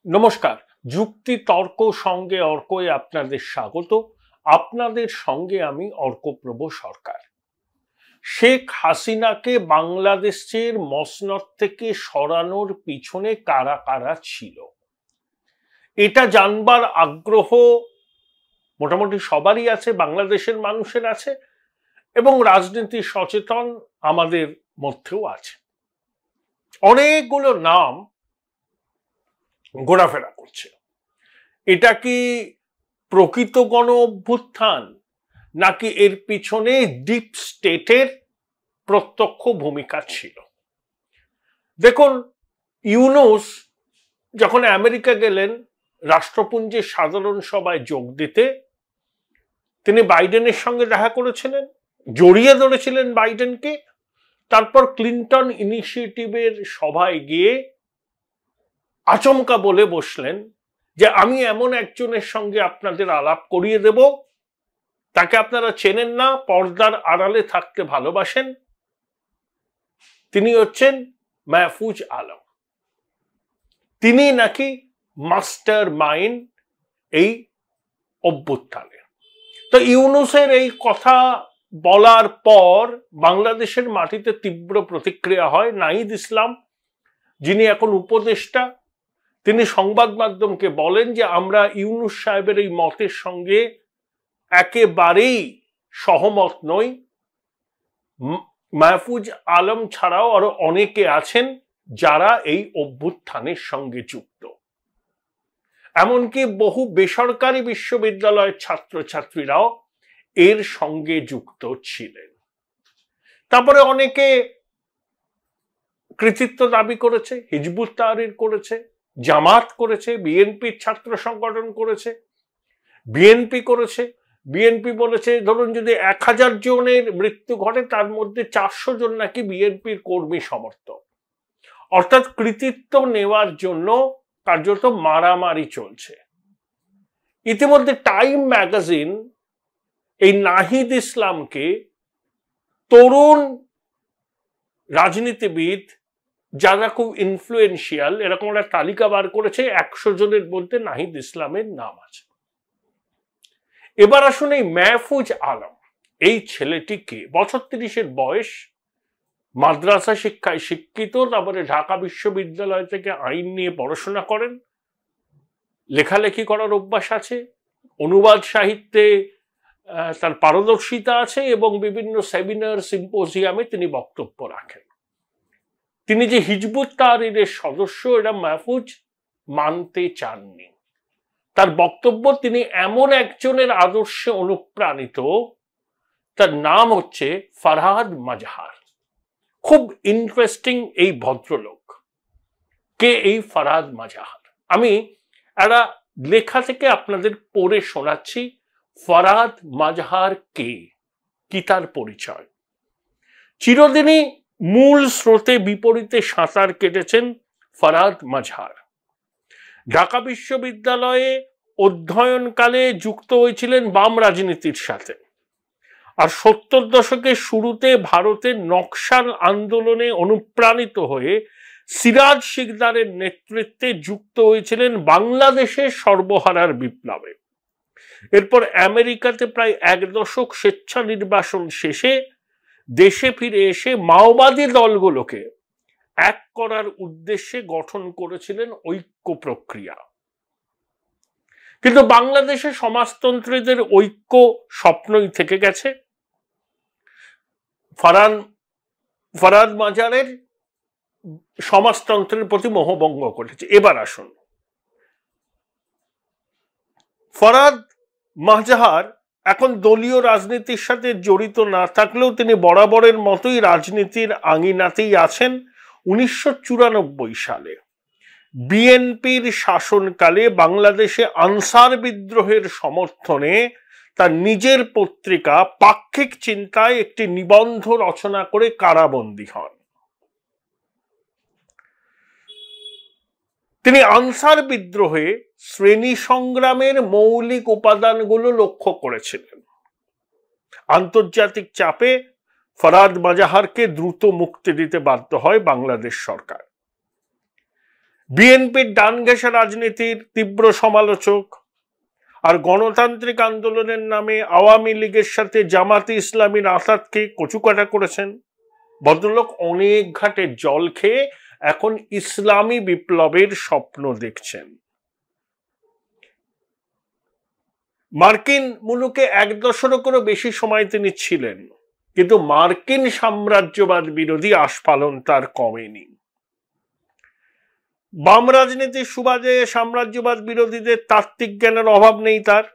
নমস্কার। যুক্তি তর্ক সঙ্গে অর্কয়ে আপনাদের স্বাগত। আপনাদের সঙ্গে আমি অর্কপ্রভ সরকার। শেখ হাসিনাকে বাংলাদেশের মসনদ থেকে সরানোর পিছনে কারা কারা ছিল এটা জানবার আগ্রহ মোটামুটি সবারই আছে, বাংলাদেশের মানুষের আছে এবং রাজনীতি সচেতন আমাদের মধ্যেও আছে। অনেকগুলো নাম ঘোরাফেরা করছে। এটা কি প্রকৃত গণ অভ্যুত্থান, নাকি এর পিছনে ডিপ স্টেটের প্রত্যক্ষ ভূমিকা ছিল? দেখুন, ইউনূস যখন আমেরিকা গেলেন রাষ্ট্রপুঞ্জের সাধারণ সভায় যোগ দিতে, তিনি বাইডেনের সঙ্গে দেখা করেছিলেন, জড়িয়ে ধরেছিলেন বাইডেনকে। তারপর ক্লিন্টন ইনিশিয়েটিভের সভায় গিয়ে আচমকা বলে বসলেন যে আমি এমন একজনের সঙ্গে আপনাদের আলাপ করিয়ে দেব, তাকে আপনারা চেনেন না, পর্দার আড়ালে থাকতে ভালোবাসেন। তিনি হচ্ছেন মাহফুজ আলম। তিনি নাকি মাস্টার মাইন্ড এই অভ্যুত্থানে। তো ইউনূসের এই কথা বলার পর বাংলাদেশের মাটিতে তীব্র প্রতিক্রিয়া হয়। নাহিদ ইসলাম, যিনি এখন উপদেষ্টা, তিনি সংবাদ মাধ্যমকে বলেন যে আমরা ইউনূস সাহেবের এই মতের সঙ্গে একেবারেই সহমত নই। মাহফুজ আলম ছাড়াও আরো অনেকে আছেন যারা এই অভ্যুত্থানের সঙ্গে যুক্ত। এমনকি বহু বেসরকারি বিশ্ববিদ্যালয়ের ছাত্রছাত্রীরাও এর সঙ্গে যুক্ত ছিলেন। তারপরে অনেকে কৃতিত্ব দাবি করেছে, হিজবুত তাহরির করেছে, জামাত করেছে, বিএনপির ছাত্র সংগঠন করেছে, বিএনপি করেছে। বিএনপি বলেছে ধরুন যদি 1000 জনের মৃত্যু ঘটে তার মধ্যে 400 জন নাকি বিএনপির কর্মী সমর্থক। অর্থাৎ কৃতিত্ব নেওয়ার জন্য কার্যত মারামারি চলছে। ইতিমধ্যে টাইম ম্যাগাজিন এই নাহিদ ইসলামকে তরুণ রাজনীতিবিদ যারা খুব ইনফ্লুয়েন্সিয়াল এরকম একটা তালিকা বার করেছে। 100 জনের মধ্যে নাহিদ ইসলামের নাম আছে। এবার আসুন এই মাহফুজ আলম, এই ছেলেটিকে বছর 30-এর বয়স, মাদ্রাসা শিক্ষায় শিক্ষিত, তারপরে ঢাকা বিশ্ববিদ্যালয় থেকে আইন নিয়ে পড়াশোনা করেন, লেখালেখি করার অভ্যাস আছে, অনুবাদ সাহিত্যে তার পারদর্শিতা আছে এবং বিভিন্ন সেমিনার সিম্পোজিয়ামে তিনি বক্তব্য রাখেন। তিনি যে হিজবুত তাহরিরের সদস্য এটা মাহফুজ মানতে চাননি। তার বক্তব্য তিনি এমন একজনের আদর্শে অনুপ্রাণিত, তার নাম হচ্ছে ফরহাদ মাজহার। খুব ইন্টারেস্টিং এই ভদ্রলোক। কে এই ফরহাদ মাজহার? আমি একটা লেখা থেকে আপনাদের পড়ে শোনাচ্ছি। ফরহাদ মাজহার কে, কি তার পরিচয়? চিরদিনই মূল স্রোতে বিপরীতে সাঁতার কেটেছেন ফরহাদ মাজহার। ঢাকা বিশ্ববিদ্যালয়ে অধ্যয়নকালে যুক্ত হয়েছিলেন বাম রাজনীতির সাথে, আর 70 দশকের শুরুতে ভারতের নকশাল আন্দোলনে অনুপ্রাণিত হয়ে সিরাজ শিকদারের নেতৃত্বে যুক্ত হয়েছিলেন বাংলাদেশের সর্বহারার বিপ্লবে। এরপর আমেরিকাতে প্রায় 1 দশক স্বেচ্ছা নির্বাসন শেষে দেশে ফিরে এসে মাওবাদী দলগুলোকে এক করার উদ্দেশ্যে গঠন করেছিলেন ঐক্য প্রক্রিয়া। কিন্তু বাংলাদেশে সমাজতন্ত্রীদের ঐক্য স্বপ্নই থেকে গেছে। ফরহাদ মাজহারের সমাজতন্ত্রের প্রতি মোহভঙ্গ ঘটেছে। এবার আসুন, ফরহাদ মাজহার এখন দলীয় রাজনীতির সাথে জড়িত না থাকলেও তিনি বরাবরের মতোই রাজনীতির আঙিনাতেই আছেন। 1994 সালে বিএনপির শাসনকালে বাংলাদেশে আনসার বিদ্রোহের সমর্থনে তার নিজের পত্রিকা পাক্ষিক চিন্তায় একটি নিবন্ধ রচনা করে কারাবন্দী হন। তিনি আনসার বিদ্রোহে শ্রেণী সংগ্রামের মৌলিক উপাদানগুলো লক্ষ্য করেছিলেন। আন্তর্জাতিক চাপে ফরহাদ মাজহারকে দ্রুত মুক্তি দিতে বাধ্য হয় বাংলাদেশ সরকার। বিএনপির ডান ঘেঁষা রাজনীতির তীব্র সমালোচক, আর গণতান্ত্রিক আন্দোলনের নামে আওয়ামী লীগের সাথে জামাতে ইসলামীর আঁতাতকে কচুকাটা করেছেন। ভদ্রলোক অনেক ঘাটে জল খেয়ে এখন ইসলামী বিপ্লবের স্বপ্ন দেখছেন। মার্কিন মুলুকে 1 দশকেরও বেশি সময় তিনি ছিলেন, কিন্তু মার্কিন সাম্রাজ্যবাদ বিরোধী আস্ফালন তার কমেনি। বাম রাজনীতির সুবাদে সাম্রাজ্যবাদ বিরোধীদের তাত্ত্বিক জ্ঞানের অভাব নেই তার।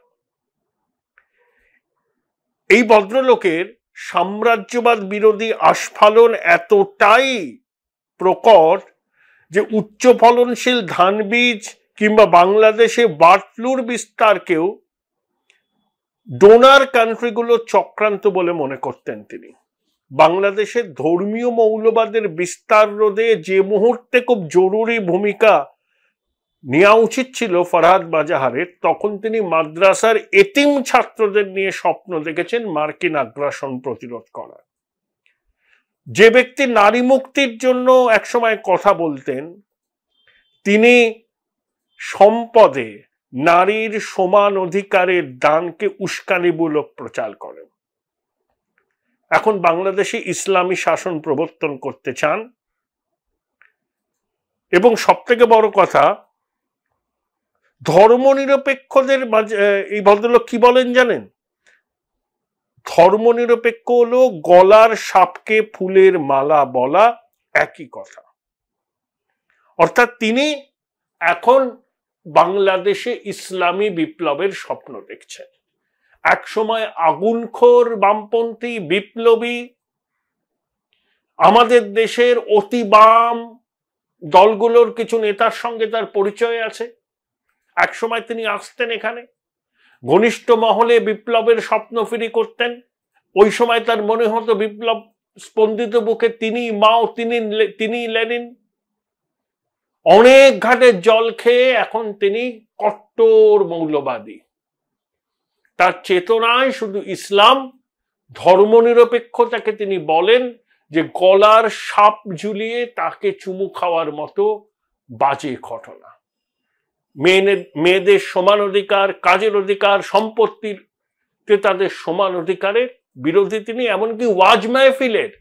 এই ভদ্রলোকের সাম্রাজ্যবাদ বিরোধী আস্ফালন এতটাই প্রকট যে উচ্চ ফলনশীল ধান বীজ কিংবা বাংলাদেশে বার্ড ফ্লুর বিস্তারকেও ডোনার কান্ট্রিগুলো চক্রান্ত বলে মনে করতেন তিনি। বাংলাদেশের ধর্মীয় মৌলবাদের বিস্তার রোধে যে মুহূর্তে খুব জরুরি ভূমিকা নেওয়া উচিত ছিল ফরহাদ বাজাহারের, তখন তিনি মাদ্রাসার এতিম ছাত্রদের নিয়ে স্বপ্ন দেখেছেন মার্কিন আগ্রাসন প্রতিরোধ করার। যে ব্যক্তি নারী মুক্তির জন্য একসময় কথা বলতেন, তিনি সম্পদে নারীর সমান অধিকারের দানকে উস্কানিমূলক প্রচার করেন। এখন বাংলাদেশে ইসলামী শাসন প্রবর্তন করতে চান, এবং সবথেকে বড় কথা, ধর্মনিরপেক্ষদের মাঝে এই ভদ্রলোক কি বলেন জানেন? ধর্মনিরপেক্ষ হলো গলার সাপকে ফুলের মালা বলা, একই কথা। অর্থাৎ তিনি এখন বাংলাদেশে ইসলামী বিপ্লবের স্বপ্ন দেখছেন। একসময় আগুনখোর বামপন্থী বিপ্লবী আমাদের দেশের অতি বাম দলগুলোর কিছু নেতার সঙ্গে তার পরিচয় আছে। একসময় তিনি আসতেন এখানে, ঘনিষ্ঠ মহলে বিপ্লবের স্বপ্ন ফিরি করতেন। ওই সময় তার মনে হতো বিপ্লব স্পন্দিত বুকে তিনি মাও, তিনি লেনিন। অনেক ঘাটে জল খেয়ে এখন তিনি কট্টর মৌলবাদী। তার চেতনায় শুধু ইসলাম, ধর্মনিরপেক্ষতাকে তিনি বলেন যে গলার সাপ ঝুলিয়ে তাকে চুমু খাওয়ার মতো বাজে ঘটনা। মেয়েদের সমান অধিকার, কাজের অধিকার, সম্পত্তির তাদের সমান অধিকারের বিরোধী তিনি, এমনকি ওয়াজ মাহফিলের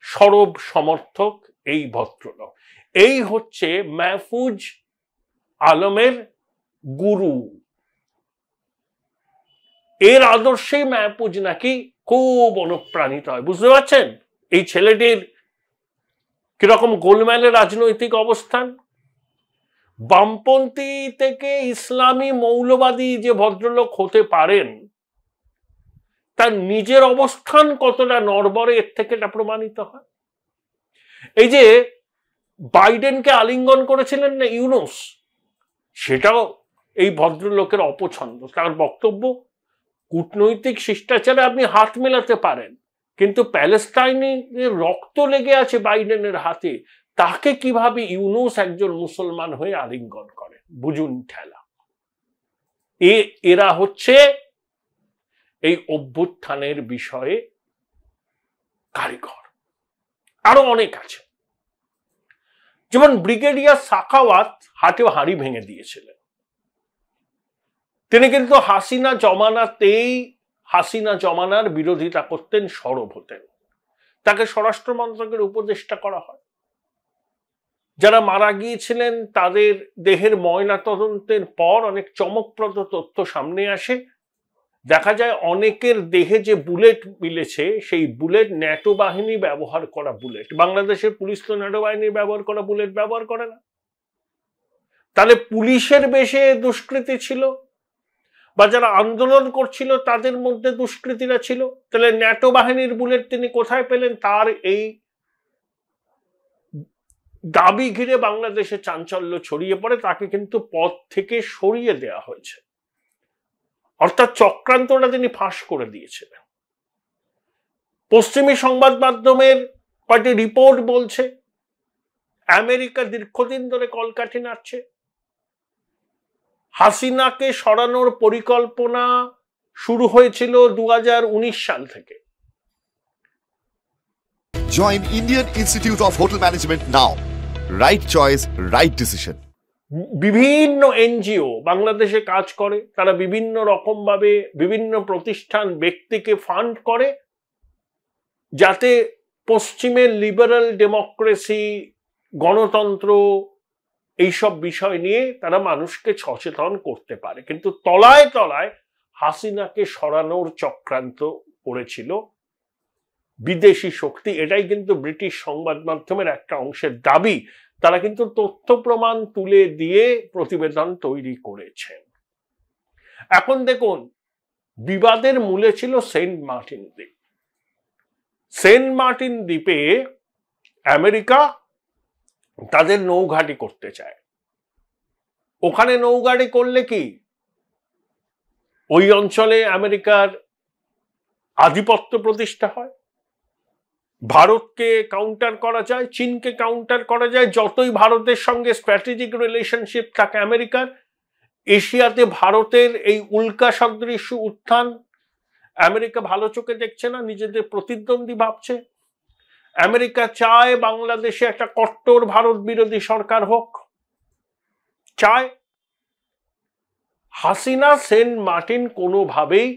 সরব সমর্থক এই ভদ্রলোক। এই হচ্ছে মাহফুজ আলমের গুরু। এর আদর্শে মাহফুজ নাকি খুব অনুপ্রাণিত হয়। বুঝতে পারছেন এই ছেলেটির কিরকম গোলমেলে রাজনৈতিক অবস্থান? বামপন্থী থেকে ইসলামী মৌলবাদী যে ভদ্রলোক হতে পারেন, তার নিজের অবস্থান কতটা নড়বড়ে এর থেকে এটা প্রমাণিত হয়। এই যে বাইডেনকে আলিঙ্গন করেছিলেন না ইউনুস, সেটাও এই ভদ্রলোকের অপছন্দ। তার বক্তব্য, কূটনৈতিক শিষ্টাচারে আপনি হাত মেলাতে পারেন, কিন্তু প্যালেস্টাইনের রক্ত লেগে আছে বাইডেনের হাতে, তাকে কিভাবে ইউনুস একজন মুসলমান হয়ে আলিঙ্গন করে? বুঝুন ঠেলা। এরা হচ্ছে এই অভ্যুত্থানের বিষয়ে কারিগর। আরো অনেক আছে, যেমন ব্রিগেডিয়ার সাখাওয়াত হাটেও হাঁড়ি ভেঙে দিয়েছিলেন। তিনি কিন্তু হাসিনা জমানার বিরোধিতা করতেন, সরব হতেন। তাকে স্বরাষ্ট্র মন্ত্রকের উপদেষ্টা করা হয়। যারা মারা গিয়েছিলেন তাদের দেহের ময়না তদন্তের পর অনেক চমকপ্রদ তথ্য সামনে আসে। দেখা যায় অনেকের দেহে যে বুলেট মিলেছে, সেই বুলেট ন্যাটো বাহিনী ব্যবহার করা বুলেট। বাংলাদেশের পুলিশ তো ন্যাটো বাহিনী ব্যবহার করা বুলেট ব্যবহার করে না। তাহলে পুলিশের বেশে দুষ্কৃতী ছিল, বা যারা আন্দোলন করছিল তাদের মধ্যে দুষ্কৃতীরা ছিল। তাহলে ন্যাটো বাহিনীর বুলেট তিনি কোথায় পেলেন? তার এই দাবি ঘিরে বাংলাদেশে চাঞ্চল্য ছড়িয়ে পড়ে। তাকে কিন্তু পদ থেকে সরিয়ে দেওয়া হয়েছে। অর্থাৎ চক্রান্তটা তিনি ফাঁস করে দিয়েছিলেন। পশ্চিমী সংবাদ মাধ্যমের কয়েকটি রিপোর্ট বলছে আমেরিকা দীর্ঘদিন ধরে কলকাঠি নাড়ছে। হাসিনাকে সরানোর পরিকল্পনা শুরু হয়েছিল 2019 সাল থেকে। Join Indian Institute of Hotel Management now. Right choice, right decision. বিভিন্ন এনজিও বাংলাদেশে কাজ করে, তারা বিভিন্ন রকম ভাবে বিভিন্ন প্রতিষ্ঠান ব্যক্তিকে ফান্ড করে যাতে পশ্চিমের লিবারাল ডেমোক্রেসি, গণতন্ত্র এইসব বিষয় নিয়ে তারা মানুষকে সচেতন করতে পারে। কিন্তু তলায় তলায় হাসিনাকে সরানোর চক্রান্ত করেছিল বিদেশি শক্তি। এটাই কিন্তু ব্রিটিশ সংবাদ মাধ্যমের একটা অংশের দাবি। তারা কিন্তু তথ্য প্রমাণ তুলে দিয়ে প্রতিবেদন তৈরি করেছেন। এখন দেখুন, বিবাদের মূলে ছিল সেন্ট মার্টিন দ্বীপ। সেন্ট মার্টিন দ্বীপে আমেরিকা তাদের নৌঘাঁটি করতে চায়। ওখানে নৌঘাঁটি করলে কি ওই অঞ্চলে আমেরিকার আধিপত্য প্রতিষ্ঠা হয়, ভারতকে কাউন্টার করা যায়, চীনকে কাউন্টার করা যায়। যতই ভারতের সঙ্গে স্ট্র্যাটেজিক রিলেশনশিপ থাকে আমেরিকার, এশিয়াতে ভারতের এই উল্কা সদৃশ উত্থান আমেরিকা ভালো চোখে দেখছে না, নিজেদের প্রতিদ্বন্দ্বী ভাবছে। আমেরিকা চায় বাংলাদেশে একটা কট্টর ভারত বিরোধী সরকার হোক, চায়। হাসিনা সেন্ট মার্টিন কোনোভাবেই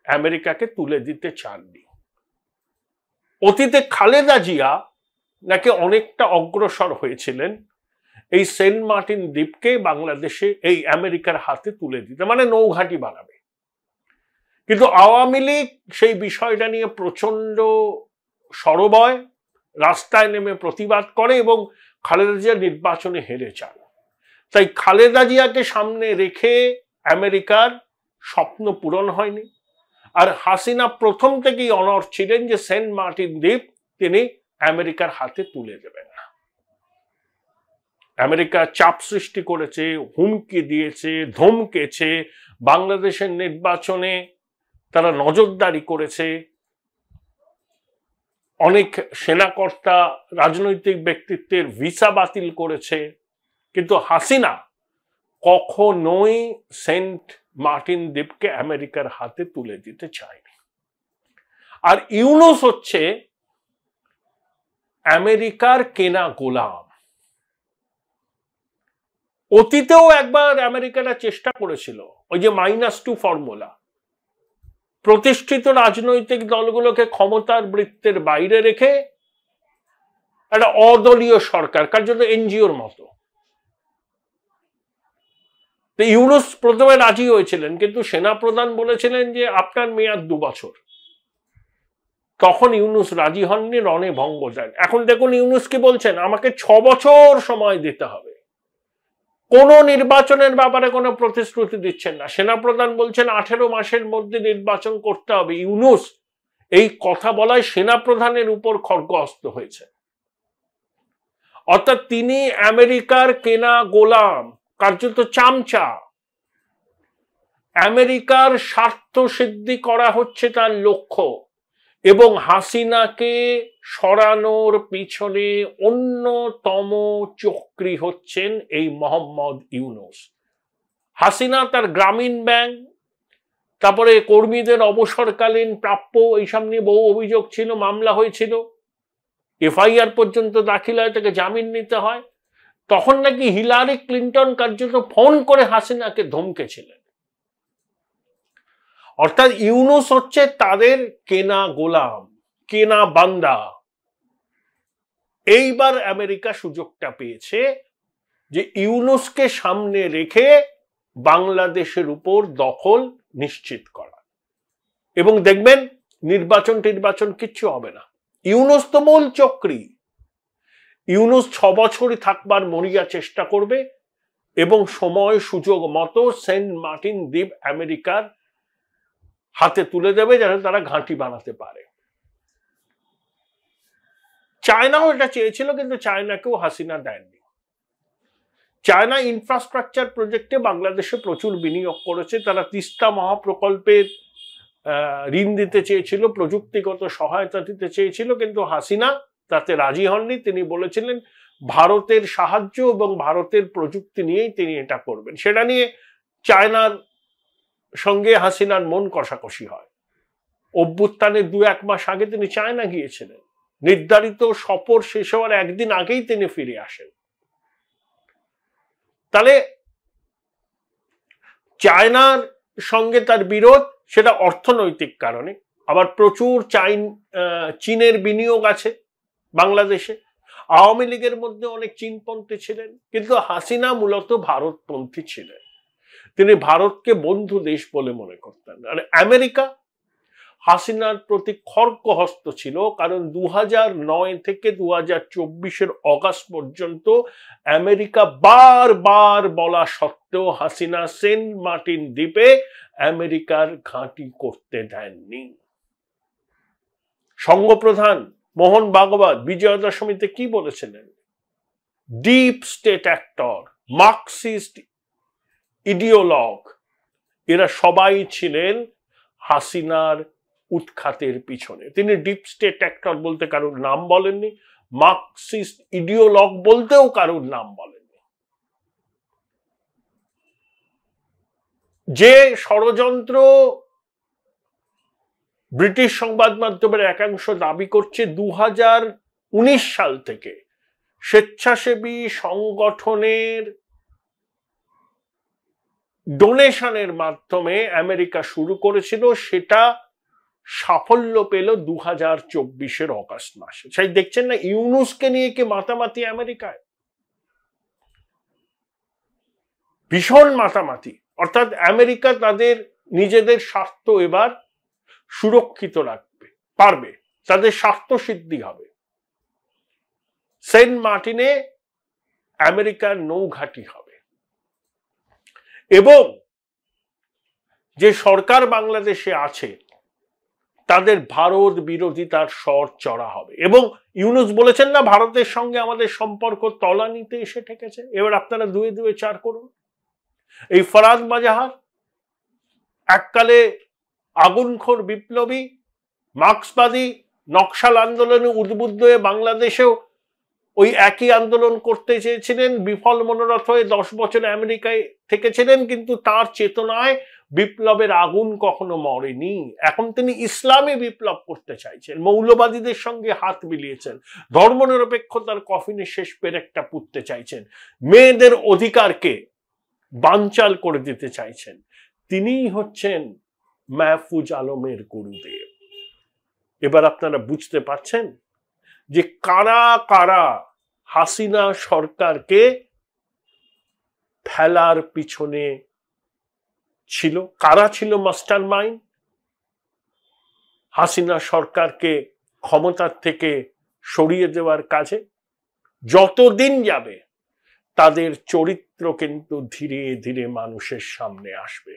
আমেরিকাকে তুলে দিতে চাননি। অতীতে খালেদা জিয়া নাকি অনেকটা অগ্রসর হয়েছিলেন এই সেন্ট মার্টিন দ্বীপকে বাংলাদেশে এই আমেরিকার হাতে তুলে দিতে, মানে নৌঘাঁটি বানাবে। কিন্তু আওয়ামী লীগ সেই বিষয়টা নিয়ে প্রচন্ড সরবয়, রাস্তায় নেমে প্রতিবাদ করে এবং খালেদা জিয়া নির্বাচনে হেরে যান। তাই খালেদা জিয়াকে সামনে রেখে আমেরিকার স্বপ্ন পূরণ হয়নি। আর হাসিনা প্রথম থেকেই অনড় ছিলেন যে সেন্ট মার্টিন দ্বীপ তিনি আমেরিকার হাতে তুলে দেবেন না। আমেরিকা চাপ সৃষ্টি করেছে, হুমকি দিয়েছে, ধমকেছে, বাংলাদেশের নির্বাচনে তারা নজরদারি করেছে, অনেক সেনাকর্তা, রাজনৈতিক ব্যক্তিত্বের ভিসা বাতিল করেছে। কিন্তু হাসিনা কখনোই সেন্ট মার্টিন দ্বীপকে আমেরিকার হাতে তুলে দিতে চায়নি। আর ইউনুস হচ্ছে আমেরিকার কেনা গোলাম। অতীতেও একবার আমেরিকারা চেষ্টা করেছিল, ওই যে -2 ফর্মুলা, প্রতিষ্ঠিত রাজনৈতিক দলগুলোকে ক্ষমতার বৃত্তের বাইরে রেখে একটা অদলীয় সরকার, কার্যত এনজিওর মতো। ইউনুস প্রথমে রাজি হয়েছিলেন, কিন্তু সেনাপ্রধান বলেছিলেন যে আপনার মেয়াদ 2 বছর। তখন ইউনুস রাজি হননি, রণে ভঙ্গ দেন। এখন দেখুন ইউনুস কি বলছেন, আমাকে 6 বছর সময় দিতে হবে। কোন নির্বাচনের ব্যাপারে কোনো প্রতিশ্রুতি দিচ্ছেন না। সেনাপ্রধান বলছেন 18 মাসের মধ্যে নির্বাচন করতে হবে। ইউনুস এই কথা বলায় সেনাপ্রধানের উপর খড়গহস্ত হয়েছে। অর্থাৎ তিনি আমেরিকার কেনা গোলাম, কার্যত চামচা। আমেরিকার স্বার্থ সিদ্ধি করা হচ্ছে তার লক্ষ্য, এবং হাসিনাকে সরানোর পিছনে অন্যতম চক্রী হচ্ছেন এই মোহাম্মদ ইউনুস। হাসিনা তার গ্রামীণ ব্যাংক, তারপরে কর্মীদের অবসরকালীন প্রাপ্য, এইসব নিয়ে বহু অভিযোগ ছিল, মামলা হয়েছিল, এফআইআর পর্যন্ত দাখিল হয়, তাকে জামিন নিতে হয়। তখন নাকি হিলারি ক্লিন্টন কার্যত ফোন করে হাসিনাকে ধমকেছিলেন। অর্থাৎ ইউনুস হচ্ছে তাদের কেনা গোলাম, কেনা বান্দা। এইবার আমেরিকা সুযোগটা পেয়েছে যে ইউনুসকে সামনে রেখে বাংলাদেশের উপর দখল নিশ্চিত করা, এবং দেখবেন নির্বাচন কিচ্ছু হবে না। ইউনুস তো মূল চক্রী। ইউনুস 6 বছরই থাকবার মরিয়া চেষ্টা করবে এবং সময় সুযোগ মতো সেন্ট মার্টিন দ্বীপ আমেরিকার হাতে তুলে দেবে যাতে তারা ঘাঁটি বানাতে পারে। চায়নাও এটা চেয়েছিল, কিন্তু চায়নাকেও হাসিনা দেননি। চায়না ইনফ্রাস্ট্রাকচার প্রজেক্টে বাংলাদেশে প্রচুর বিনিয়োগ করেছে। তারা তিস্তা মহাপ্রকল্পের ঋণ দিতে চেয়েছিল, প্রযুক্তিগত সহায়তা দিতে চেয়েছিল, কিন্তু হাসিনা তাতে রাজি হননি। তিনি বলেছিলেন ভারতের সাহায্য এবং ভারতের প্রযুক্তি নিয়েই তিনি এটা করবেন। সেটা নিয়ে চায়নার সঙ্গে হাসিনার মন কষাকষি হয়। অভ্যুত্থানের 2-1 মাস আগে তিনি চায়না গিয়েছিলেন, নির্ধারিত সফর শেষ হওয়ার একদিন আগেই তিনি ফিরে আসেন। তাহলে চায়নার সঙ্গে তার বিরোধ, সেটা অর্থনৈতিক কারণে। আবার প্রচুর চীনের বিনিয়োগ আছে বাংলাদেশে। আওয়ামী লীগের মধ্যে অনেক চীনপন্থী ছিলেন, কিন্তু হাসিনা মূলত ভারতপন্থী ছিলেন। তিনি ভারতকে বন্ধু দেশ বলে মনে করতেন। আর আমেরিকা হাসিনার প্রতি খড়গহস্ত ছিল, কারণ 2009 থেকে 2024 অগাস্ট পর্যন্ত আমেরিকা বারবার বলা সত্ত্বেও হাসিনা সেন্ট মার্টিন দ্বীপে আমেরিকার ঘাঁটি করতে দেননি। সংঘপ্রধান মোহন ভাগবত বিজয়া দশমীতে কি বলেছিলেন? ডিপ স্টেট অ্যাক্টর, মার্কসিস্ট ইডিওলগ, এরা সবাই ছিলেন হাসিনার উৎখাতের পিছনে। তিনি ডিপ স্টেট অ্যাক্টর বলতে কারোর নাম বলেননি, মার্কসিস্ট ইডিওলগ বলতেও কারোর নাম বলেননি। যে ষড়যন্ত্র ব্রিটিশ সংবাদ মাধ্যমের একাংশ দাবি করছে 2019 সাল থেকে স্বেচ্ছাসেবী সংগঠনের ডোনেশনের মাধ্যমে আমেরিকা শুরু করেছিল, সেটা সাফল্য পেল 2024 অগাস্ট মাসে। সেই দেখছেন না, ইউনুসকে নিয়ে কি মাতামাতি আমেরিকায়, ভীষণ মাতামাতি। অর্থাৎ আমেরিকা তাদের নিজেদের স্বার্থ এবার সুরক্ষিত রাখবে পারবে, তাদের স্বার্থ সিদ্ধি হবে। সেন্ট মার্টিনে আমেরিকার নৌঘাঁটি হবে এবং যে সরকার বাংলাদেশে আছে তাদের ভারত বিরোধিতার স্বর চড়া হবে। এবং ইউনুস বলেছেন না, ভারতের সঙ্গে আমাদের সম্পর্ক তলানিতে এসে ঠেকেছে। এবার আপনারা দুয়ে দুয়ে চার করুন। এই ফরাদ মাজাহার এককালে আগুনখোর বিপ্লবী, মার্ক্সবাদী, নকশাল আন্দোলনে উদ্বুদ্ধ হয়ে বাংলাদেশেও ওই একই আন্দোলন করতে চেয়েছিলেন, বিফল মনোরথ হয়ে 10 বছর আমেরিকায় থেকেছিলেন, কিন্তু তার চেতনায় বিপ্লবের আগুন কখনো মরেনি। এখন তিনি ইসলামী বিপ্লব করতে চাইছেন, মৌলবাদীদের সঙ্গে হাত মিলিয়েছেন, ধর্মনিরপেক্ষতার কফিনে শেষ পেরেকটা পুঁততে চাইছেন, মেয়েদের অধিকারকে বানচাল করে দিতে চাইছেন। তিনিই হচ্ছেন মাহফুজ আলমের গুরুদেব। এবার আপনারা বুঝতে পারছেন যে কারা কারা হাসিনা সরকারকে ফেলার পিছনে ছিল, কারা ছিল মাস্টার মাইন্ড হাসিনা সরকারকে ক্ষমতার থেকে সরিয়ে দেওয়ার কাজে। যতদিন যাবে তাদের চরিত্র কিন্তু ধীরে ধীরে মানুষের সামনে আসবে।